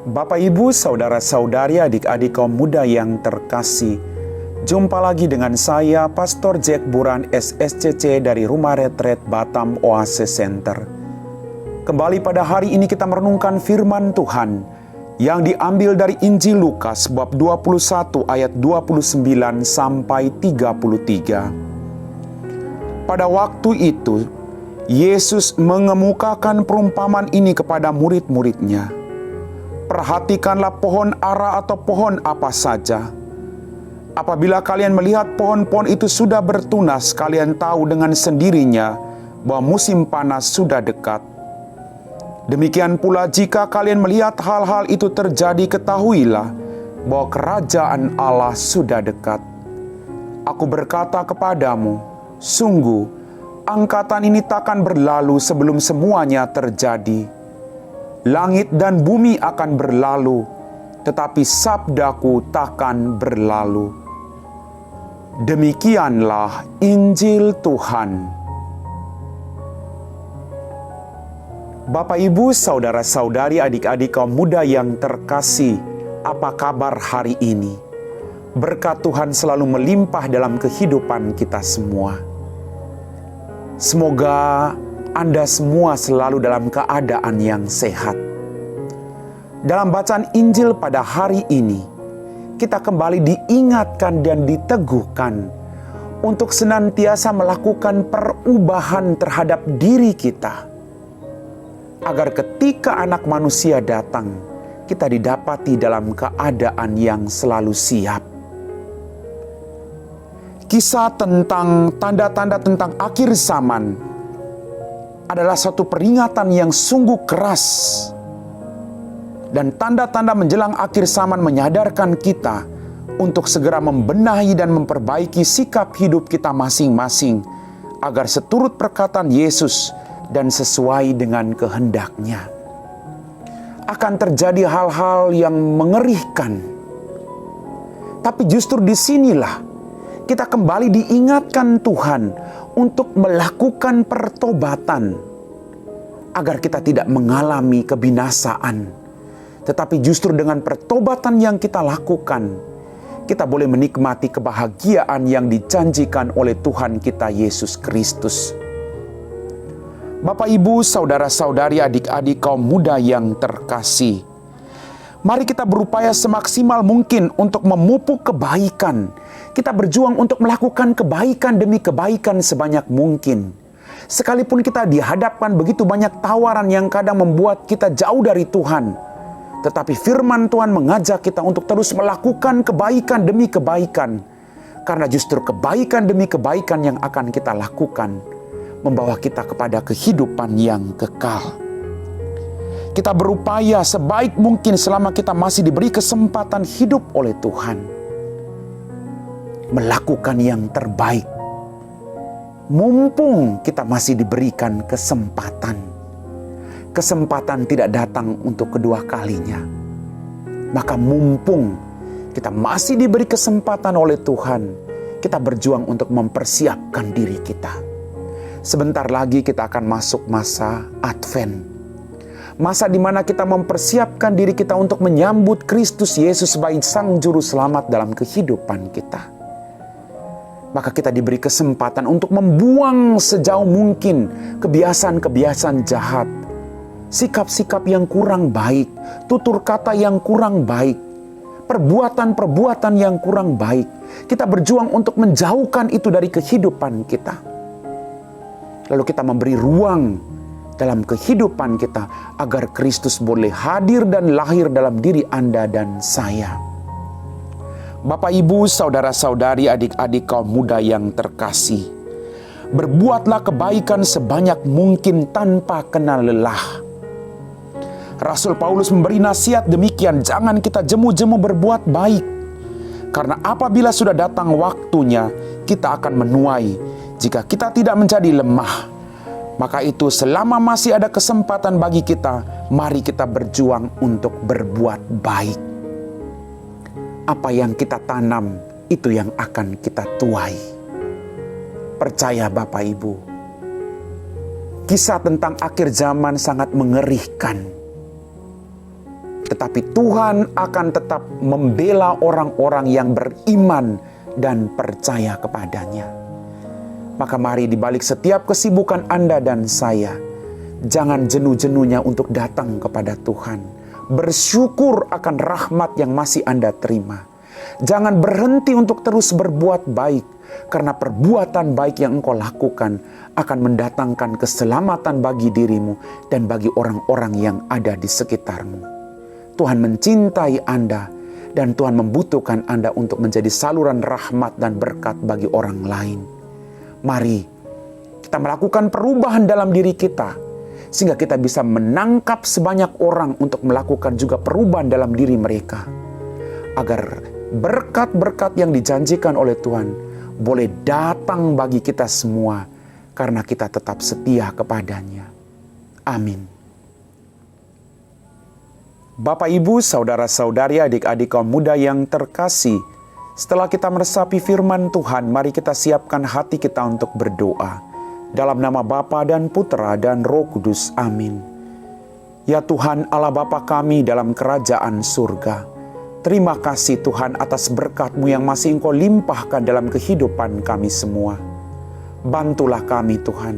Bapak, Ibu, Saudara-saudari, adik-adik kaum muda yang terkasih, jumpa lagi dengan saya, Pastor Jack Buran SSCC dari Rumah Retret Batam Oasis Center. Kembali pada hari ini kita merenungkan firman Tuhan yang diambil dari Injil Lukas bab 21 ayat 29 sampai 33. Pada waktu itu, Yesus mengemukakan perumpamaan ini kepada murid-muridnya. Perhatikanlah pohon ara atau pohon apa saja. Apabila kalian melihat pohon-pohon itu sudah bertunas, kalian tahu dengan sendirinya bahwa musim panas sudah dekat. Demikian pula jika kalian melihat hal-hal itu terjadi, ketahuilah bahwa kerajaan Allah sudah dekat. Aku berkata kepadamu, sungguh, angkatan ini takkan berlalu sebelum semuanya terjadi. Langit dan bumi akan berlalu, tetapi sabdaku takkan berlalu. Demikianlah Injil Tuhan. Bapak, Ibu, Saudara-saudari, adik-adik kaum muda yang terkasih, apa kabar hari ini? Berkat Tuhan selalu melimpah dalam kehidupan kita semua. Semoga Anda semua selalu dalam keadaan yang sehat. Dalam bacaan Injil pada hari ini, kita kembali diingatkan dan diteguhkan untuk senantiasa melakukan perubahan terhadap diri kita, agar ketika Anak Manusia datang, kita didapati dalam keadaan yang selalu siap. Kisah tentang tanda-tanda tentang akhir zaman adalah satu peringatan yang sungguh keras. Dan tanda-tanda menjelang akhir zaman menyadarkan kita untuk segera membenahi dan memperbaiki sikap hidup kita masing-masing, agar seturut perkataan Yesus dan sesuai dengan kehendak-Nya. Akan terjadi hal-hal yang mengerikan. Tapi justru disinilah kita kembali diingatkan Tuhan untuk melakukan pertobatan, agar kita tidak mengalami kebinasaan. Tetapi justru dengan pertobatan yang kita lakukan, kita boleh menikmati kebahagiaan yang dijanjikan oleh Tuhan kita Yesus Kristus. Bapak, Ibu, Saudara-saudari, adik-adik kaum muda yang terkasih, mari kita berupaya semaksimal mungkin untuk memupuk kebaikan. Kita berjuang untuk melakukan kebaikan demi kebaikan sebanyak mungkin. Sekalipun kita dihadapkan begitu banyak tawaran yang kadang membuat kita jauh dari Tuhan, tetapi firman Tuhan mengajak kita untuk terus melakukan kebaikan demi kebaikan. Karena justru kebaikan demi kebaikan yang akan kita lakukan membawa kita kepada kehidupan yang kekal. Kita berupaya sebaik mungkin selama kita masih diberi kesempatan hidup oleh Tuhan, melakukan yang terbaik. Mumpung kita masih diberikan kesempatan. Kesempatan tidak datang untuk kedua kalinya. Maka mumpung kita masih diberi kesempatan oleh Tuhan, kita berjuang untuk mempersiapkan diri kita. Sebentar lagi kita akan masuk masa Advent. Masa di mana kita mempersiapkan diri kita untuk menyambut Kristus Yesus sebagai Sang Juru Selamat dalam kehidupan kita. Maka kita diberi kesempatan untuk membuang sejauh mungkin kebiasaan-kebiasaan jahat, sikap-sikap yang kurang baik, tutur kata yang kurang baik, perbuatan-perbuatan yang kurang baik. Kita berjuang untuk menjauhkan itu dari kehidupan kita. Lalu kita memberi ruang dalam kehidupan kita agar Kristus boleh hadir dan lahir dalam diri Anda dan saya. Bapak, Ibu, Saudara-saudari, adik-adik kaum muda yang terkasih, berbuatlah kebaikan sebanyak mungkin tanpa kenal lelah. Rasul Paulus memberi nasihat demikian, jangan kita jemu-jemu berbuat baik. Karena apabila sudah datang waktunya, kita akan menuai jika kita tidak menjadi lemah. Maka itu selama masih ada kesempatan bagi kita, mari kita berjuang untuk berbuat baik. Apa yang kita tanam, itu yang akan kita tuai. Percaya Bapak, Ibu, kisah tentang akhir zaman sangat mengerikan. tetapi Tuhan akan tetap membela orang-orang yang beriman dan percaya kepadanya. Maka mari di balik setiap kesibukan Anda dan saya, jangan jenuh-jenuhnya untuk datang kepada Tuhan. Bersyukur akan rahmat yang masih Anda terima. Jangan berhenti untuk terus berbuat baik, karena perbuatan baik yang engkau lakukan akan mendatangkan keselamatan bagi dirimu dan bagi orang-orang yang ada di sekitarmu. Tuhan mencintai Anda dan Tuhan membutuhkan Anda untuk menjadi saluran rahmat dan berkat bagi orang lain. Mari kita melakukan perubahan dalam diri kita, sehingga kita bisa menangkap sebanyak orang untuk melakukan juga perubahan dalam diri mereka. Agar berkat-berkat yang dijanjikan oleh Tuhan boleh datang bagi kita semua, karena kita tetap setia kepadanya. Amin. Bapak, Ibu, saudara-saudari, adik-adik kaum muda yang terkasih, setelah kita meresapi firman Tuhan, mari kita siapkan hati kita untuk berdoa. Dalam nama Bapa dan Putra dan Roh Kudus. Amin. Ya Tuhan Allah Bapa kami dalam kerajaan surga, terima kasih Tuhan atas berkat-Mu yang masih Engkau limpahkan dalam kehidupan kami semua. Bantulah kami Tuhan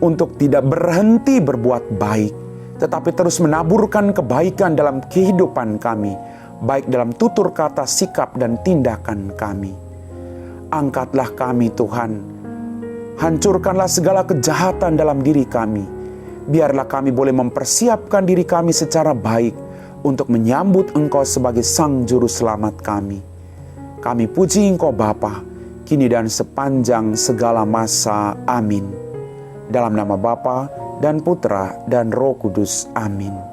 untuk tidak berhenti berbuat baik, tetapi terus menaburkan kebaikan dalam kehidupan kami, baik dalam tutur kata, sikap, dan tindakan kami. Angkatlah kami Tuhan, hancurkanlah segala kejahatan dalam diri kami. Biarlah kami boleh mempersiapkan diri kami secara baik untuk menyambut Engkau sebagai Sang Juru Selamat kami. Kami puji Engkau Bapa, kini dan sepanjang segala masa. Amin. Dalam nama Bapa dan Putra dan Roh Kudus. Amin.